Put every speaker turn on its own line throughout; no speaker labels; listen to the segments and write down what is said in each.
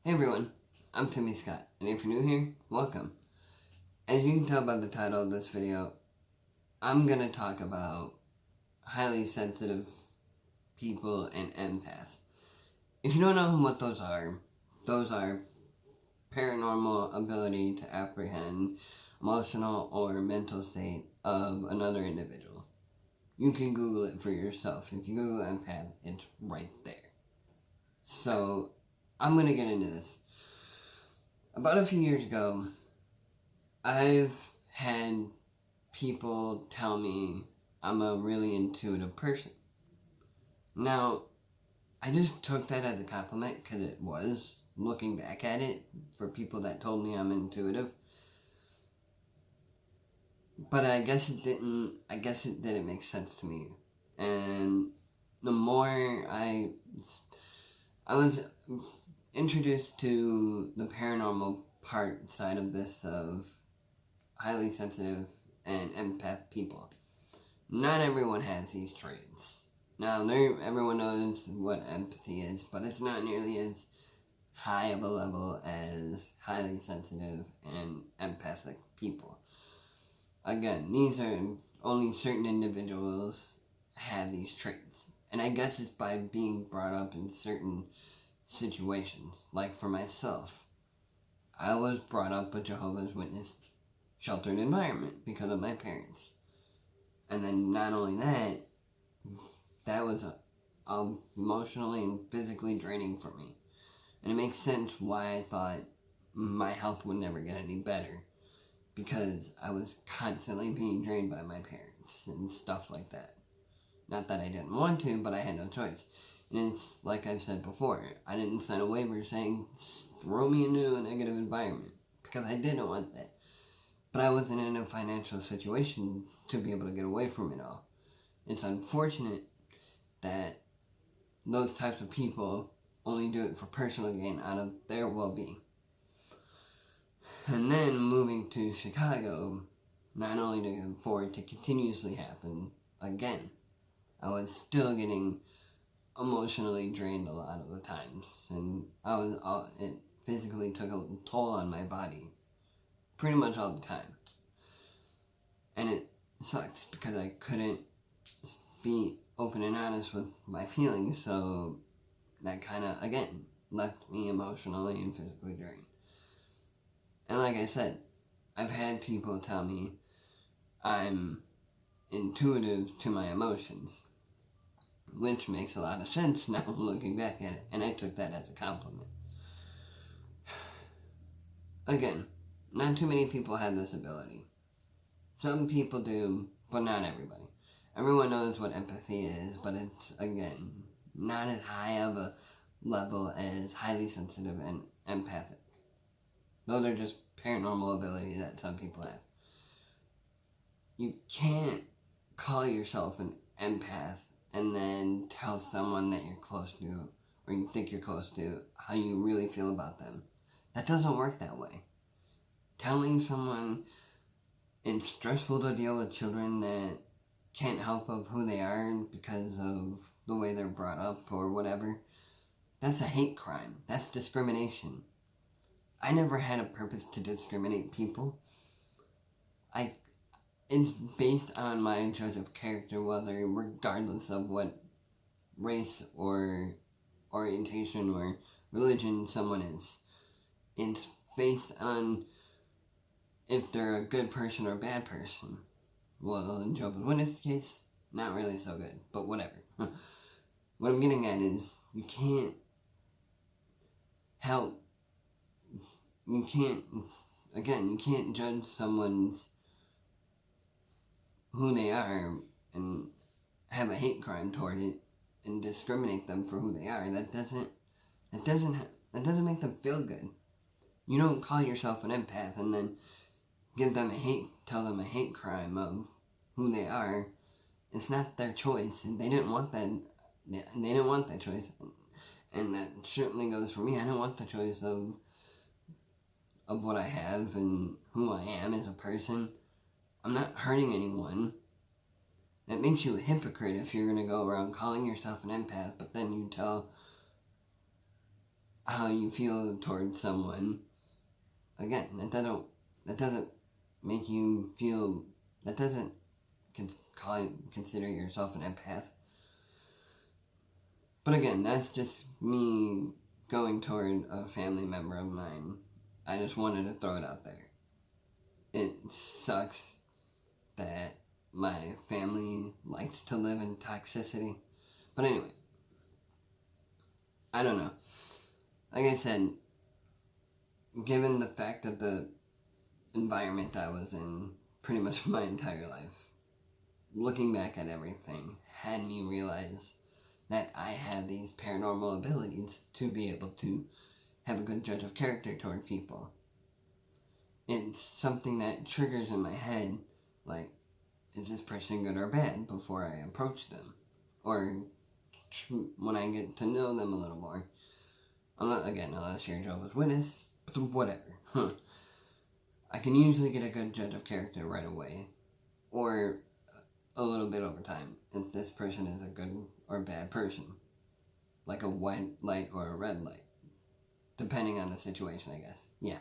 Hey everyone, I'm Timmy Scott, and if you're new here, welcome. As you can tell by the title of this video, I'm going to talk about highly sensitive people and empaths. If you don't know what those are paranormal ability to apprehend emotional or mental state of another individual. You can Google it for yourself. If you Google empath, it's right there. So, I'm going to get into this. About a few years ago, I've had people tell me I'm a really intuitive person. Now, I just took that as a compliment because it was, looking back at it, for people that told me I'm intuitive. But I guess it didn't make sense to me. And the more I was introduced to the paranormal part side of this, of highly sensitive and empath people. Not everyone has these traits. Now, everyone knows what empathy is, but it's not nearly as high of a level as highly sensitive and empathic people. Again, these are only certain individuals have these traits. And I guess it's by being brought up in certain situations. Like for myself, I was brought up a Jehovah's Witness sheltered environment because of my parents. And then not only that was emotionally and physically draining for me. And it makes sense why I thought my health would never get any better, because I was constantly being drained by my parents and stuff like that. Not that I didn't want to, but I had no choice. And it's like I've said before, I didn't sign a waiver saying throw me into a negative environment, because I didn't want that. But I wasn't in a financial situation to be able to get away from it all. It's unfortunate that those types of people only do it for personal gain out of their well-being. And then moving to Chicago, not only for it to continuously happen again, I was still getting emotionally drained a lot of the times, and it physically took a toll on my body pretty much all the time. And it sucks because I couldn't be open and honest with my feelings, so that kind of, again, left me emotionally and physically drained. And like I said, I've had people tell me I'm intuitive to my emotions, which makes a lot of sense now looking back at it, and I took that as a compliment. Again, not too many people have this ability. Some people do, but not everybody. Everyone knows what empathy is, but it's, again, not as high of a level as highly sensitive and empathic. Those are just paranormal abilities that some people have. You can't call yourself an empath and then tell someone that you're close to, or you think you're close to, how you really feel about them. That doesn't work that way. Telling someone it's stressful to deal with children that can't help of who they are because of the way they're brought up or whatever, that's a hate crime. That's discrimination. I never had a purpose to discriminate people. It's based on my judge of character, whether, regardless of what race or orientation or religion someone is. It's based on if they're a good person or a bad person. Well, in Jehovah's Witness case, not really so good, but whatever. What I'm getting at is, you can't judge someone's who they are and have a hate crime toward it and discriminate them for who they are. That doesn't make them feel good. You don't call yourself an empath and then tell them a hate crime of who they are. It's not their choice, and they didn't want that. They didn't want that choice, and that certainly goes for me. I don't want the choice of what I have and who I am as a person. I'm not hurting anyone. That makes you a hypocrite if you're going to go around calling yourself an empath, but then you tell how you feel towards someone. Again, that doesn't make you feel, that doesn't consider yourself an empath. But again, that's just me going toward a family member of mine. I just wanted to throw it out there. It sucks that my family likes to live in toxicity. But anyway, I don't know. Like I said, given the fact of the environment I was in pretty much my entire life, looking back at everything had me realize that I have these paranormal abilities to be able to have a good judge of character toward people. It's something that triggers in my head, like, is this person good or bad before I approach them? Or when I get to know them a little more. Unless you're Jehovah's Witness, whatever. I can usually get a good judge of character right away, or a little bit over time, if this person is a good or bad person. Like a white light or a red light. Depending on the situation, I guess. Yeah.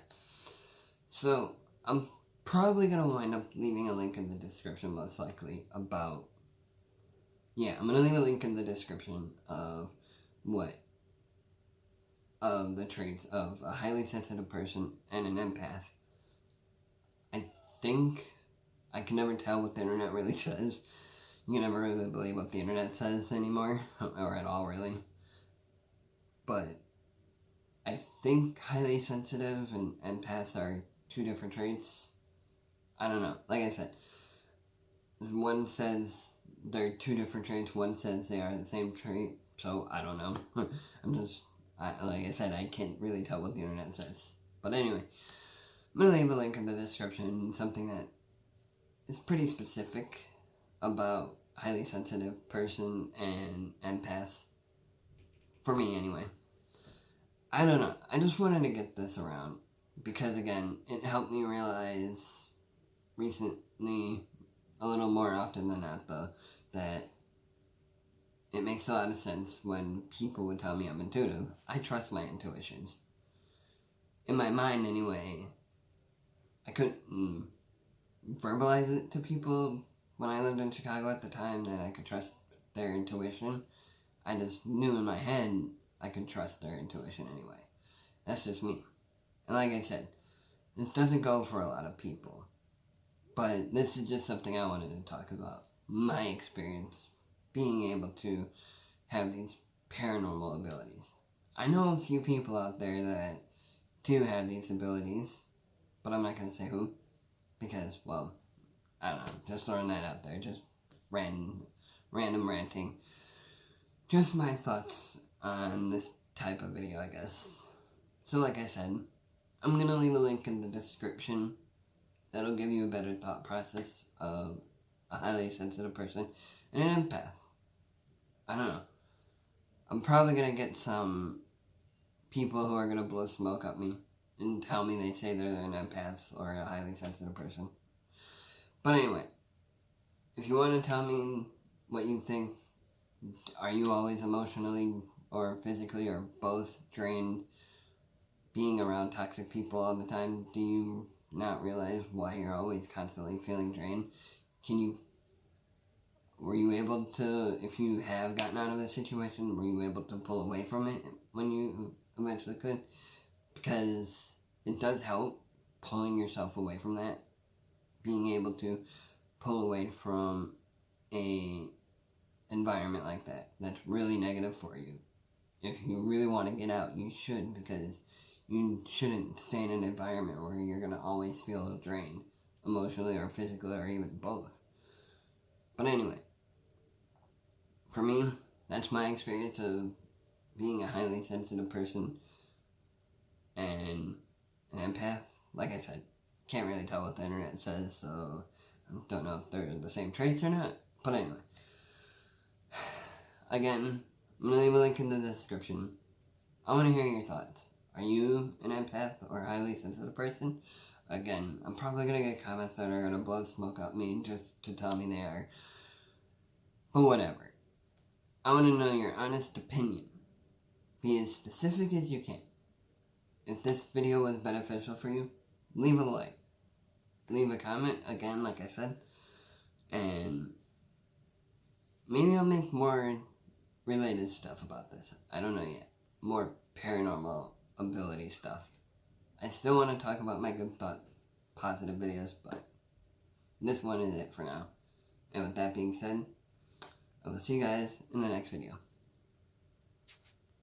So, I'm probably going to wind up leaving a link in the description, most likely, about... Yeah, I'm going to leave a link in the description of the traits of a highly sensitive person and an empath. I think... I can never tell what the internet really says. You can never really believe what the internet says anymore, or at all, really. But I think highly sensitive and empaths are two different traits. I don't know. Like I said, one says they're two different traits, one says they are the same trait, so I don't know. Like I said, I can't really tell what the internet says. But anyway, I'm going to leave a link in the description, something that is pretty specific about highly sensitive person and empaths. For me, anyway. I don't know. I just wanted to get this around. Because, again, it helped me realize recently, a little more often than not, though, that it makes a lot of sense when people would tell me I'm intuitive. I trust my intuitions. In my mind, anyway, I couldn't verbalize it to people when I lived in Chicago at the time that I could trust their intuition. I just knew in my head I could trust their intuition anyway. That's just me. And like I said, this doesn't go for a lot of people. But this is just something I wanted to talk about. My experience being able to have these paranormal abilities. I know a few people out there that do have these abilities, but I'm not going to say who. Because, well, I don't know, just throwing that out there, just random ranting. Just my thoughts on this type of video, I guess. So like I said, I'm going to leave a link in the description that'll give you a better thought process of a highly sensitive person and an empath. I don't know. I'm probably going to get some people who are going to blow smoke up me and tell me they say they're an empath or a highly sensitive person. But anyway, if you want to tell me what you think, are you always emotionally or physically or both drained being around toxic people all the time? Do you not realize why you're always constantly feeling drained? Were you able to, if you have gotten out of a situation, were you able to pull away from it when you eventually could? Because it does help pulling yourself away from that. Being able to pull away from a environment like that that's really negative for you. If you really want to get out, you should, because you shouldn't stay in an environment where you're going to always feel drained, emotionally or physically or even both. But anyway, for me, that's my experience of being a highly sensitive person and an empath. Like I said, can't really tell what the internet says, so I don't know if they're the same traits or not. But anyway, again, I'm going to leave a link in the description. I want to hear your thoughts. Are you an empath or a highly sensitive person? Again, I'm probably going to get comments that are going to blow smoke up me just to tell me they are. But whatever. I want to know your honest opinion. Be as specific as you can. if this video was beneficial for you, leave a like. Leave a comment, again, like I said. And maybe I'll make more related stuff about this. I don't know yet. More paranormal ability stuff. I still want to talk about my good thought, positive videos, but this one is it for now. And with that being said, I will see you guys in the next video.